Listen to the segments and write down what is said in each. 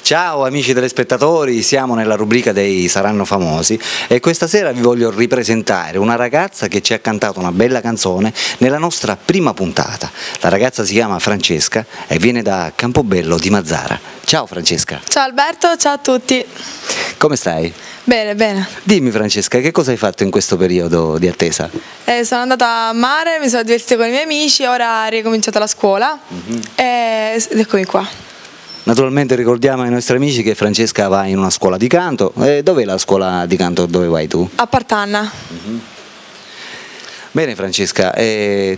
Ciao amici telespettatori, siamo nella rubrica dei Saranno Famosi e questa sera vi voglio ripresentare una ragazza che ci ha cantato una bella canzone nella nostra prima puntata. La ragazza si chiama Francesca e viene da Campobello di Mazara. Ciao Francesca. Ciao Alberto, ciao a tutti. Come stai? Bene, bene. Dimmi Francesca, che cosa hai fatto in questo periodo di attesa? Sono andata a mare, mi sono divertita con i miei amici, ora ho ricominciato la scuola ed eccomi qua. Naturalmente ricordiamo ai nostri amici che Francesca va in una scuola di canto. Dov'è la scuola di canto dove vai tu? A Partanna. Bene Francesca,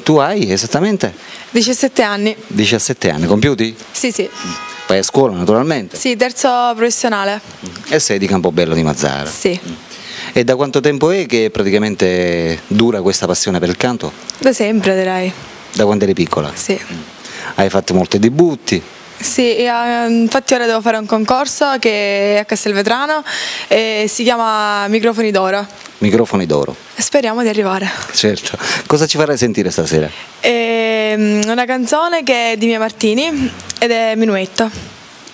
tu hai esattamente? 17 anni. 17 anni, compiuti? Sì, sì. Vai a scuola naturalmente? Sì, terzo professionale. E sei di Campobello di Mazara? Sì. E da quanto tempo è che praticamente dura questa passione per il canto? Da sempre direi. Da quando eri piccola? Sì. Hai fatto molti debutti? Sì, infatti ora devo fare un concorso che è a Castelvetrano e si chiama Microfoni d'Oro. Microfoni d'Oro. E speriamo di arrivare. Certo. Cosa ci farai sentire stasera? È una canzone che è di Mia Martini ed è Minuetto.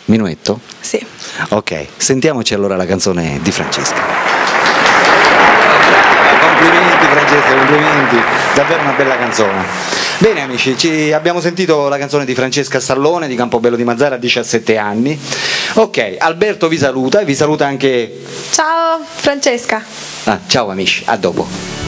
Minuetto? Sì. Ok, sentiamoci allora la canzone di Francesca. Complimenti Francesca, complimenti, davvero una bella canzone. Bene amici, abbiamo sentito la canzone di Francesca Stallone di Campobello di Mazara a 17 anni. Ok, Alberto vi saluta e vi saluta anche... Ciao Francesca. Ciao amici, a dopo.